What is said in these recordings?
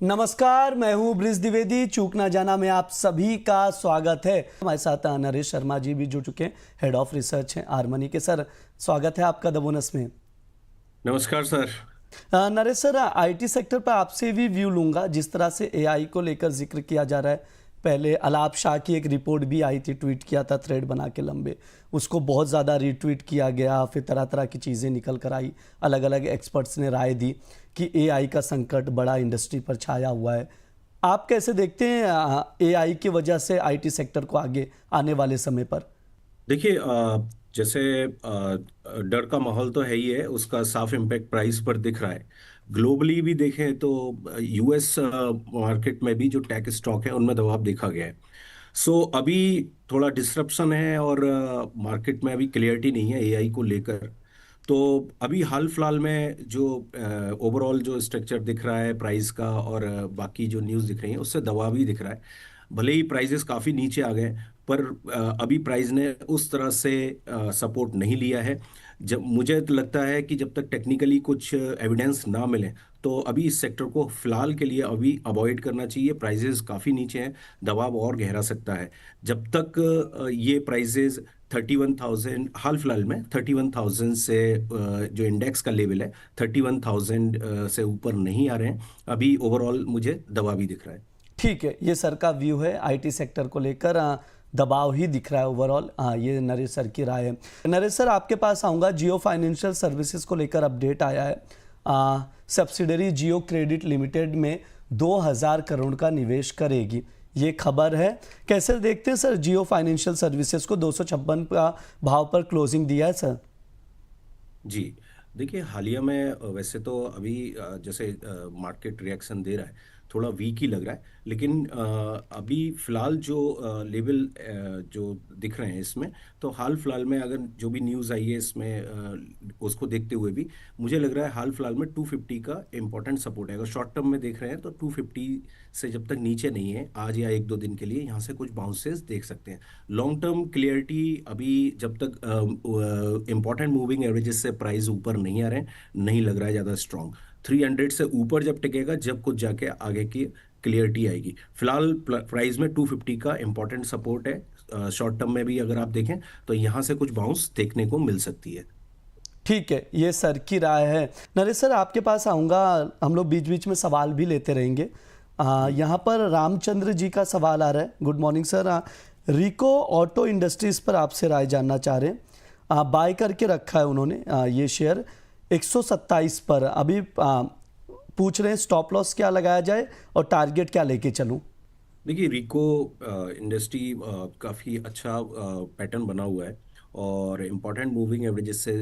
नमस्कार, मैं हूं ब्रिज द्विवेदी। चूक ना जाना में आप सभी का स्वागत है। हमारे साथ नरेश शर्मा जी भी जुड़ चुके हैं, हेड ऑफ रिसर्च हैं हारमनी के। सर, स्वागत है आपका द बोनस में। नमस्कार sir. Naresh sir, IT sector पर आपसे भी व्यू लूंगा। जिस तरह से एआई को लेकर जिक्र किया जा रहा है, पहले अलाप शाह की एक रिपोर्ट भी आई थी, ट्वीट किया था थ्रेड बना के लंबे, उसको बहुत ज़्यादा रीट्वीट किया गया, फिर तरह तरह की चीज़ें निकल कर आई, अलग अलग एक्सपर्ट्स ने राय दी कि एआई का संकट बड़ा इंडस्ट्री पर छाया हुआ है। आप कैसे देखते हैं एआई की वजह से आईटी सेक्टर को आगे आने वाले समय पर? देखिए, जैसे डर का माहौल तो है ही है, उसका साफ इम्पैक्ट प्राइस पर दिख रहा है। ग्लोबली भी देखें तो यूएस मार्केट में भी जो टेक स्टॉक है उनमें दबाव देखा गया है। सो अभी थोड़ा डिसरप्शन है और मार्केट में अभी क्लियरिटी नहीं है एआई को लेकर। तो अभी हाल फिलहाल में जो ओवरऑल जो स्ट्रक्चर दिख रहा है प्राइस का और बाकी जो न्यूज़ दिख रही है उससे दबाव ही दिख रहा है। भले ही प्राइसेस काफ़ी नीचे आ गए, पर अभी प्राइस ने उस तरह से सपोर्ट नहीं लिया है। जब मुझे तो लगता है कि जब तक टेक्निकली कुछ एविडेंस ना मिले तो अभी इस सेक्टर को फिलहाल के लिए अभी अवॉइड करना चाहिए। प्राइसेस काफ़ी नीचे हैं, दबाव और गहरा सकता है। जब तक ये प्राइसेस 31,000 हाल फिलहाल में 31,000 से जो इंडेक्स का लेवल है 31,000 से ऊपर नहीं आ रहे हैं, अभी ओवरऑल मुझे दबाव ही दिख रहा है। ठीक है, ये सर का व्यू है आईटी सेक्टर को लेकर। दबाव ही दिख रहा है ओवरऑल। ये नरेश सर की राय है। नरेश सर, आपके पास आऊँगा। जियो फाइनेंशियल सर्विसेज को लेकर अपडेट आया है। सब्सिडरी जियो क्रेडिट लिमिटेड में 2,000 करोड़ का निवेश करेगी, ये खबर है। कैसे देखते हैं सर जियो फाइनेंशियल सर्विसेज को? 256 का भाव पर क्लोजिंग दिया है सर। जी, देखिए हालिया में वैसे तो अभी जैसे मार्केट रिएक्शन दे रहा है, थोड़ा वीक ही लग रहा है। लेकिन अभी फिलहाल जो लेवल जो दिख रहे हैं इसमें, तो हाल फिलहाल में अगर जो भी न्यूज़ आई है इसमें उसको देखते हुए भी मुझे लग रहा है हाल फिलहाल में 250 का इम्पोर्टेंट सपोर्ट है। अगर शॉर्ट टर्म में देख रहे हैं तो 250 से जब तक नीचे नहीं है आज या एक दो दिन के लिए, यहाँ से कुछ बाउंसेस देख सकते हैं। लॉन्ग टर्म क्लियरिटी अभी जब तक इंपॉर्टेंट मूविंग एवरेजेस से प्राइस ऊपर नहीं आ रहे हैं, नहीं लग रहा है ज़्यादा स्ट्रॉन्ग। 300 से ऊपर जब टिकेगा, जब कुछ जाके आगे की क्लियरिटी आएगी। फिलहाल प्राइस में 250 का इंपॉर्टेंट सपोर्ट है। शॉर्ट टर्म में भी अगर आप देखें तो यहाँ से कुछ बाउंस देखने को मिल सकती है। ठीक है, ये सर की राय है। नरेश सर, आपके पास आऊँगा। हम लोग बीच बीच में सवाल भी लेते रहेंगे। यहाँ पर रामचंद्र जी का सवाल आ रहा है। Good morning sir. Rico Auto Industries पर आपसे राय जानना चाह रहे हैं। बाय करके रखा है उन्होंने ये शेयर 127 पर। अभी पूछ रहे हैं स्टॉप लॉस क्या लगाया जाए और टारगेट क्या लेके चलूं? देखिए, रिको इंडस्ट्री काफ़ी अच्छा पैटर्न बना हुआ है और इम्पॉर्टेंट मूविंग एवरेजेस से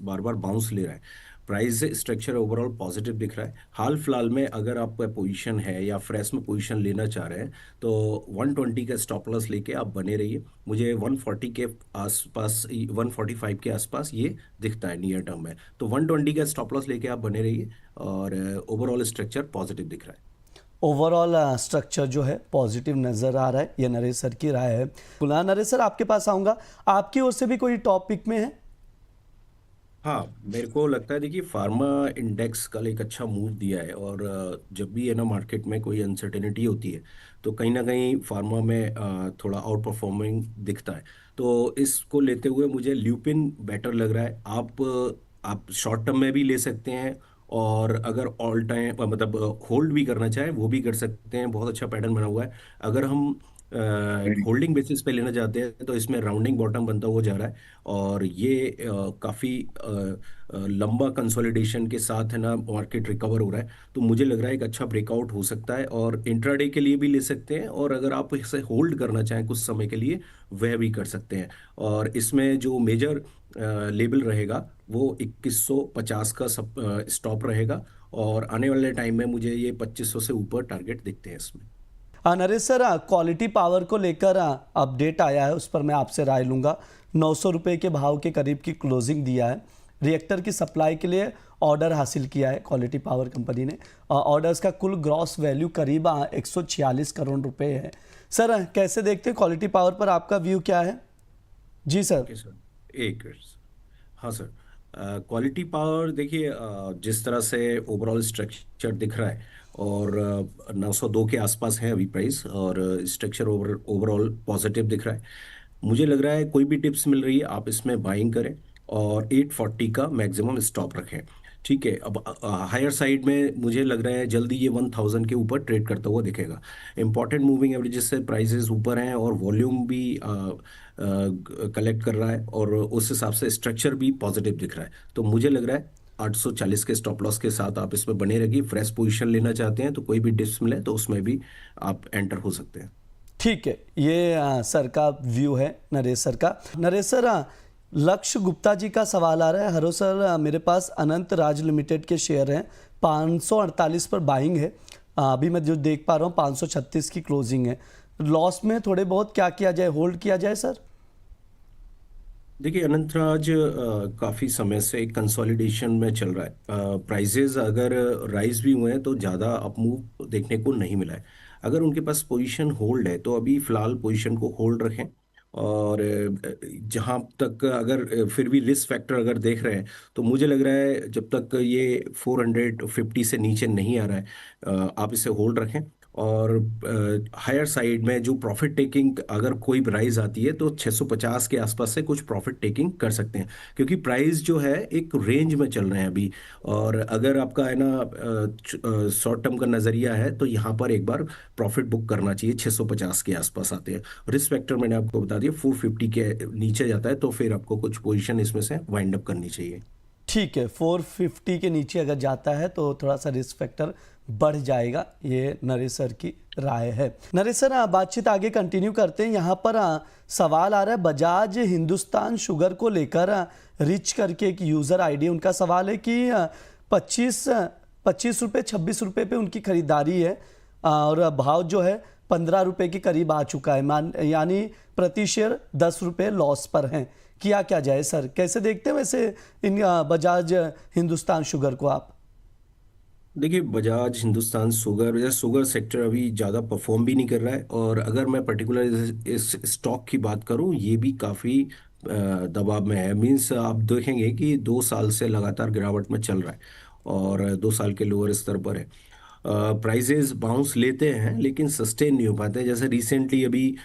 बार बार बाउंस ले रहा है। प्राइस स्ट्रक्चर ओवरऑल पॉजिटिव दिख रहा है। हाल फिलहाल में अगर आपका पोजीशन है या फ्रेश में पोजीशन लेना चाह रहे हैं तो 120 का स्टॉप लॉस लेके आप बने रहिए। मुझे 140 के आसपास, 145 के आसपास ये दिखता है नियर टर्म में। तो 120 का स्टॉप लॉस लेके आप बने रहिए और ओवरऑल स्ट्रक्चर पॉजिटिव दिख रहा है। ओवरऑल स्ट्रक्चर जो है पॉजिटिव नजर आ रहा है। ये नरेश सर की राय है। पुनः नरेश सर, आपके पास आऊंगा। आपकी ओर से भी कोई टॉपिक में है? हाँ, मेरे को लगता है, देखिए फार्मा इंडेक्स कल एक अच्छा मूव दिया है और जब भी है ना मार्केट में कोई अनसर्टेनिटी होती है तो कहीं ना कहीं फार्मा में थोड़ा आउट परफॉर्मिंग दिखता है। तो इसको लेते हुए मुझे ल्यूपिन बेटर लग रहा है। आप शॉर्ट टर्म में भी ले सकते हैं और अगर ऑल टाइम मतलब होल्ड भी करना चाहे वो भी कर सकते हैं। बहुत अच्छा पैटर्न बना हुआ है। अगर हम होल्डिंग बेसिस पे लेना चाहते हैं तो इसमें राउंडिंग बॉटम बनता हुआ जा रहा है और ये काफ़ी लंबा कंसोलिडेशन के साथ है ना मार्केट रिकवर हो रहा है। तो मुझे लग रहा है एक अच्छा ब्रेकआउट हो सकता है और इंट्राडे के लिए भी ले सकते हैं और अगर आप इसे होल्ड करना चाहें कुछ समय के लिए वह भी कर सकते हैं। और इसमें जो मेजर लेवल रहेगा वो 2150 का स्टॉप रहेगा और आने वाले टाइम में मुझे ये 2500 से ऊपर टारगेट दिखते हैं इसमें। नरेश सर, क्वालिटी पावर को लेकर अपडेट आया है, उस पर मैं आपसे राय लूंगा। 900 रुपये के भाव के करीब की क्लोजिंग दिया है। रिएक्टर की सप्लाई के लिए ऑर्डर हासिल किया है क्वालिटी पावर कंपनी ने। ऑर्डर्स का कुल ग्रॉस वैल्यू करीब 146 करोड़ रुपए है। सर, कैसे देखते हैं क्वालिटी पावर पर? आपका व्यू क्या है? जी सर। ओके सर, एक मिनट। हाँ सर, क्वालिटी पावर देखिए, जिस तरह से ओवरऑल स्ट्रक्चर दिख रहा है, और 902 के आसपास है अभी प्राइस, और स्ट्रक्चर ओवरऑल पॉजिटिव दिख रहा है। मुझे लग रहा है कोई भी टिप्स मिल रही है आप इसमें बाइंग करें, और 840 का मैक्सिमम स्टॉप रखें। ठीक है, अब हायर साइड में मुझे लग रहा है जल्दी ये 1000 के ऊपर ट्रेड करता हुआ दिखेगा। इंपॉर्टेंट मूविंग एवरेजेस से प्राइसेस ऊपर हैं, और वॉल्यूम भी कलेक्ट कर रहा है, और उस हिसाब से स्ट्रक्चर भी पॉजिटिव दिख रहा है। तो मुझे लग रहा है 840 के स्टॉप लॉस के साथ आप इसमें बने रहिए। फ्रेश पोजीशन लेना चाहते हैं तो कोई भी डिप्स मिले तो उसमें भी आप एंटर हो सकते हैं। ठीक है, ये सर का व्यू है, नरेश सर का। नरेश सर, लक्ष्य गुप्ता जी का सवाल आ रहा है। हरो सर, मेरे पास अनंत राज लिमिटेड के शेयर हैं, 548 पर बाइंग है। अभी मैं जो देख पा रहा हूँ 536 की क्लोजिंग है। लॉस में थोड़े बहुत क्या किया जाए, होल्ड किया जाए सर? देखिए, अनंतराज काफी समय से कंसोलिडेशन में चल रहा है। प्राइजेज अगर राइज भी हुए हैं तो ज्यादा अपमूव देखने को नहीं मिला है। अगर उनके पास पोजीशन होल्ड है तो अभी फिलहाल पोजीशन को होल्ड रखें। और जहां तक अगर फिर भी रिस्क फैक्टर अगर देख रहे हैं, तो मुझे लग रहा है जब तक ये 450 से नीचे नहीं आ रहा है, आप इसे होल्ड रखें। और हायर साइड में जो प्रॉफिट टेकिंग अगर कोई प्राइस आती है तो 650 के आसपास से कुछ प्रॉफिट टेकिंग कर सकते हैं, क्योंकि प्राइस जो है एक रेंज में चल रहे हैं अभी। और अगर आपका है ना शॉर्ट टर्म का नजरिया है तो यहाँ पर एक बार प्रॉफिट बुक करना चाहिए। 650 के आसपास आते हैं। रिस्क फैक्टर मैंने आपको बता दिया, 450 के नीचे जाता है तो फिर आपको कुछ पोजीशन इसमें से वाइंड अप करनी चाहिए। ठीक है, 450 के नीचे अगर जाता है तो थोड़ा सा रिस्क फैक्टर बढ़ जाएगा, ये नरेश सर की राय है। नरेश सर, बातचीत आगे कंटिन्यू करते हैं। यहाँ पर सवाल आ रहा है बजाज हिंदुस्तान शुगर को लेकर। रिच करके एक यूज़र आईडी, उनका सवाल है कि 25 रुपये 26 रुपये पे उनकी खरीदारी है, और भाव जो है 15 रुपये के करीब आ चुका है, यानी प्रति शेयर 10 रुपये लॉस पर हैं। किया क्या जाए सर? कैसे देखते हैं वैसे इन बजाज हिंदुस्तान शुगर को आप? देखिए, बजाज हिंदुस्तान शुगर या शुगर सेक्टर अभी ज़्यादा परफॉर्म भी नहीं कर रहा है। और अगर मैं पर्टिकुलर इस स्टॉक की बात करूं, ये भी काफ़ी दबाव में है। मीन्स आप देखेंगे कि 2 साल से लगातार गिरावट में चल रहा है, और 2 साल के लोअर स्तर पर है। प्राइजेस बाउंस लेते हैं लेकिन सस्टेन नहीं हो पाते। जैसे रिसेंटली अभी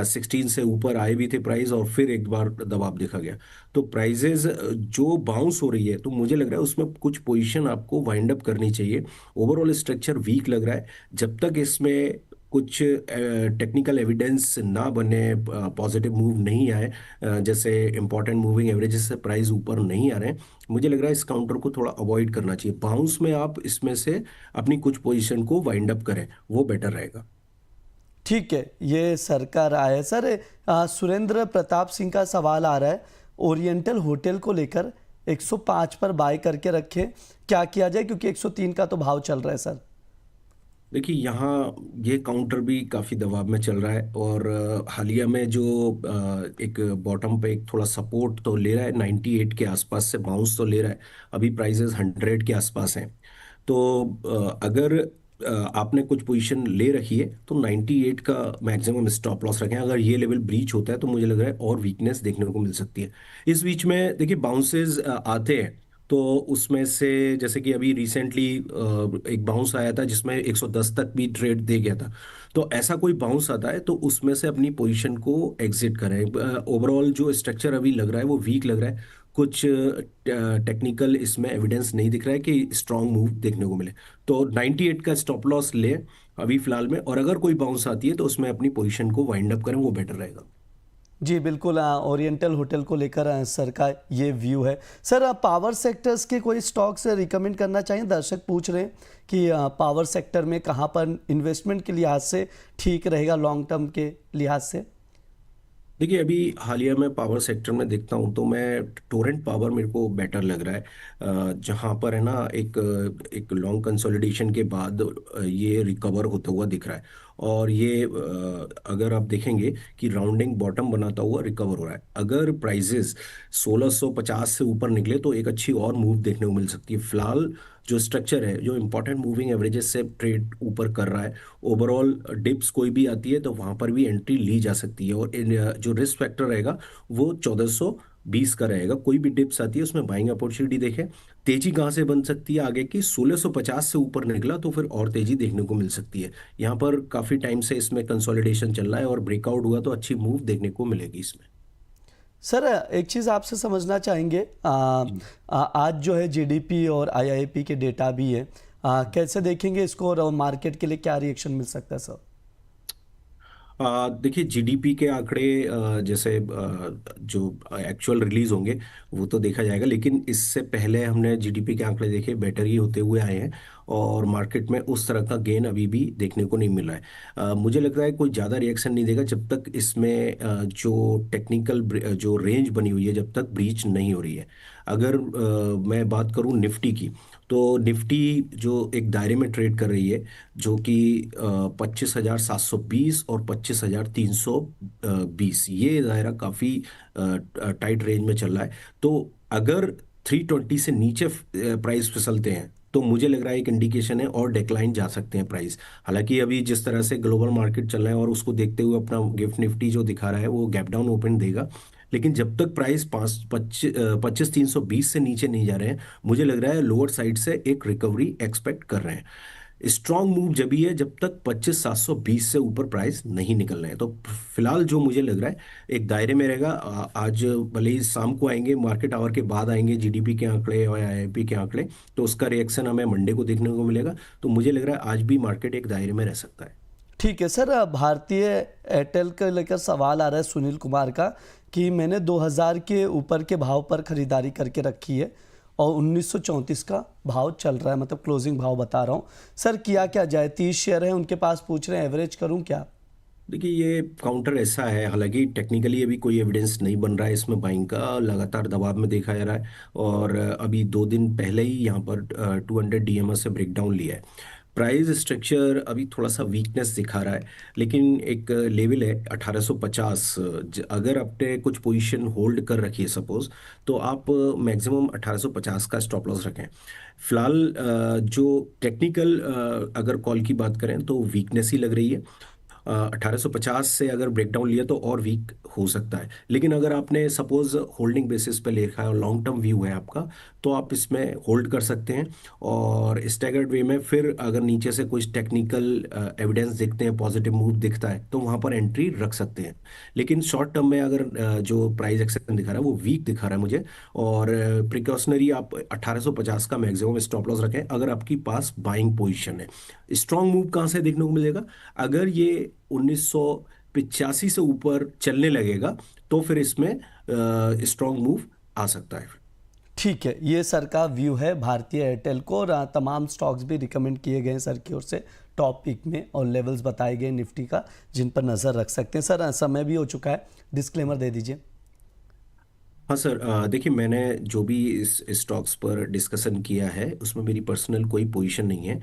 16 से ऊपर आए भी थे प्राइस, और फिर एक बार दबाव देखा गया। तो प्राइजेस जो बाउंस हो रही है, तो मुझे लग रहा है उसमें कुछ पोजीशन आपको वाइंड अप करनी चाहिए। ओवरऑल स्ट्रक्चर वीक लग रहा है। जब तक इसमें कुछ टेक्निकल एविडेंस ना बने, पॉजिटिव मूव नहीं आए, जैसे इंपॉर्टेंट मूविंग एवरेजेस से प्राइस ऊपर नहीं आ रहे हैं, मुझे लग रहा है इस काउंटर को थोड़ा अवॉइड करना चाहिए। बाउंस में आप इसमें से अपनी कुछ पोजीशन को वाइंड अप करें, वो बेटर रहेगा। ठीक है, ये सर का राय है। सर, सुरेंद्र प्रताप सिंह का सवाल आ रहा है ओरिएंटल होटल को लेकर। 105 पर बाय करके रखे, क्या किया जाए, क्योंकि 103 का तो भाव चल रहा है सर? देखिए, यहाँ ये काउंटर भी काफ़ी दबाव में चल रहा है, और हालिया में जो एक बॉटम पे एक थोड़ा सपोर्ट तो ले रहा है, 98 के आसपास से बाउंस तो ले रहा है। अभी प्राइसेस 100 के आसपास हैं। तो अगर आपने कुछ पोजीशन ले रखी है तो 98 का मैक्सिमम स्टॉप लॉस रखें। अगर ये लेवल ब्रीच होता है तो मुझे लग रहा है और वीकनेस देखने को मिल सकती है। इस बीच में देखिए, बाउंसेस आते हैं, तो उसमें से जैसे कि अभी रिसेंटली एक बाउंस आया था जिसमें 110 तक भी ट्रेड दे गया था। तो ऐसा कोई बाउंस आता है तो उसमें से अपनी पोजीशन को एग्जिट करें। ओवरऑल जो स्ट्रक्चर अभी लग रहा है वो वीक लग रहा है। कुछ टेक्निकल इसमें एविडेंस नहीं दिख रहा है कि स्ट्रांग मूव देखने को मिले। तो 98 का स्टॉप लॉस ले अभी फिलहाल में, और अगर कोई बाउंस आती है तो उसमें अपनी पोजीशन को वाइंड अप करें, वो बेटर रहेगा। जी बिल्कुल, ओरिएंटल होटल को लेकर सर का ये व्यू है। सर, पावर सेक्टर्स के कोई स्टॉक्स रिकमेंड करना चाहिए? दर्शक पूछ रहे हैं कि पावर सेक्टर में कहाँ पर इन्वेस्टमेंट के लिहाज से ठीक रहेगा, लॉन्ग टर्म के लिहाज से? देखिए, अभी हालिया में पावर सेक्टर में देखता हूँ तो मैं टोरेंट पावर मेरे को बेटर लग रहा है। जहाँ पर है ना एक एक लॉन्ग कंसोलिडेशन के बाद ये रिकवर होता हुआ दिख रहा है। और ये अगर आप देखेंगे कि राउंडिंग बॉटम बनाता हुआ रिकवर हो रहा है। अगर प्राइजेस 1650 से ऊपर निकले तो एक अच्छी और मूव देखने को मिल सकती है। फिलहाल जो स्ट्रक्चर है, जो इंपॉर्टेंट मूविंग एवरेजेस से ट्रेड ऊपर कर रहा है, ओवरऑल डिप्स कोई भी आती है तो वहां पर भी एंट्री ली जा सकती है। और जो रिस्क फैक्टर रहेगा वो 20 का रहेगा। कोई भी डिप्स आती है उसमें बाइंग अपॉर्चुनिटी देखें। तेजी कहाँ से बन सकती है आगे की, 1650 से ऊपर निकला तो फिर और तेजी देखने को मिल सकती है। यहाँ पर काफी टाइम से इसमें कंसोलिडेशन चल रहा है और ब्रेकआउट हुआ तो अच्छी मूव देखने को मिलेगी इसमें। सर एक चीज़ आपसे समझना चाहेंगे, आज जो है जीडीपी और आईआईपी के डेटा भी है, कैसे देखेंगे इसको और मार्केट के लिए क्या रिएक्शन मिल सकता है सर? देखिए जीडीपी के आंकड़े जैसे जो एक्चुअल रिलीज होंगे वो तो देखा जाएगा, लेकिन इससे पहले हमने जीडीपी के आंकड़े देखे, बेटर ही होते हुए आए हैं और मार्केट में उस तरह का गेन अभी भी देखने को नहीं मिल रहा है। मुझे लगता है कोई ज़्यादा रिएक्शन नहीं देगा जब तक इसमें जो टेक्निकल जो रेंज बनी हुई है जब तक ब्रीच नहीं हो रही है। अगर मैं बात करूं निफ्टी की, तो निफ्टी जो एक दायरे में ट्रेड कर रही है जो कि 25,720 और 25,320, ये दायरा काफ़ी टाइट रेंज में चल रहा है। तो अगर 320 से नीचे प्राइस फिसलते हैं तो मुझे लग रहा है एक इंडिकेशन है और डिक्लाइन जा सकते हैं प्राइस। हालांकि अभी जिस तरह से ग्लोबल मार्केट चल रहा है और उसको देखते हुए अपना गिफ्ट निफ्टी जो दिखा रहा है वो गैप डाउन ओपन देगा, लेकिन जब तक प्राइस 25,320 से नीचे नहीं जा रहे हैं मुझे लग रहा है लोअर साइड से एक रिकवरी एक्सपेक्ट कर रहे हैं। स्ट्रांग मूव जब भी है जब तक 25,720 से ऊपर प्राइस नहीं निकल रहे हैं। तो फिलहाल जो मुझे लग रहा है एक दायरे में रहेगा। आज भले ही शाम को आएंगे, मार्केट आवर के बाद आएंगे जीडीपी के आंकड़े और आईआईपी के आंकड़े, तो उसका रिएक्शन हमें मंडे को देखने को मिलेगा। तो मुझे लग रहा है आज भी मार्केट एक दायरे में रह सकता है। ठीक है सर, भारतीय एयरटेल को लेकर सवाल आ रहा है सुनील कुमार का कि मैंने 2000 के ऊपर के भाव पर खरीदारी करके रखी है और 1934 का भाव चल रहा है, मतलब क्लोजिंग भाव बता रहा हूँ सर, किया क्या जाए? 30 शेयर है उनके पास, पूछ रहे हैं एवरेज करूँ क्या? देखिए ये काउंटर ऐसा है, हालांकि टेक्निकली अभी कोई एविडेंस नहीं बन रहा है इसमें बाइंग का, लगातार दबाव में देखा जा रहा है और अभी 2 दिन पहले ही यहाँ पर 200 डीएमए से ब्रेकडाउन लिया है। प्राइस स्ट्रक्चर अभी थोड़ा सा वीकनेस दिखा रहा है, लेकिन एक लेवल है 1850। अगर आपने कुछ पोजीशन होल्ड कर रखी है सपोज, तो आप मैक्सिमम 1850 का स्टॉप लॉस रखें। फिलहाल जो टेक्निकल अगर कॉल की बात करें तो वीकनेस ही लग रही है। 1850 से अगर ब्रेकडाउन लिया तो और वीक हो सकता है, लेकिन अगर आपने सपोज होल्डिंग बेसिस पे ले रखा है और लॉन्ग टर्म व्यू है आपका, तो आप इसमें होल्ड कर सकते हैं और स्टैगर्ड वे में फिर अगर नीचे से कुछ टेक्निकल एविडेंस दिखते हैं, पॉजिटिव मूव दिखता है तो वहां पर एंट्री रख सकते हैं। लेकिन शॉर्ट टर्म में अगर जो प्राइस एक्शन दिखा रहा है वो वीक दिखा रहा है मुझे, और प्रिकॉशनरी आप 1850 का मैक्सिमम स्टॉप लॉस रखें अगर आपकी पास बाइंग पोजीशन है। स्ट्रांग मूव कहाँ से देखने को मिलेगा? अगर ये 1985 से ऊपर चलने लगेगा तो फिर इसमें स्ट्रांग मूव आ सकता है। ठीक है, ये सर का व्यू है भारतीय एयरटेल को, और तमाम स्टॉक्स भी रिकमेंड किए गए हैं सर की ओर से टॉप पिक में, और लेवल्स बताए गए निफ्टी का जिन पर नज़र रख सकते हैं। सर समय भी हो चुका है, डिस्क्लेमर दे दीजिए। हाँ सर, देखिए मैंने जो भी इस स्टॉक्स पर डिस्कशन किया है उसमें मेरी पर्सनल कोई पोजीशन नहीं है।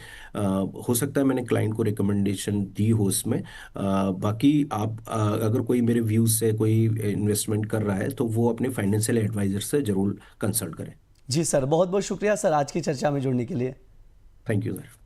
हो सकता है मैंने क्लाइंट को रिकमेंडेशन दी हो इसमें। बाकी आप अगर कोई मेरे व्यूज से कोई इन्वेस्टमेंट कर रहा है तो वो अपने फाइनेंशियल एडवाइजर से जरूर कंसल्ट करें। जी सर, बहुत बहुत शुक्रिया सर आज की चर्चा में जुड़ने के लिए। Thank you sir.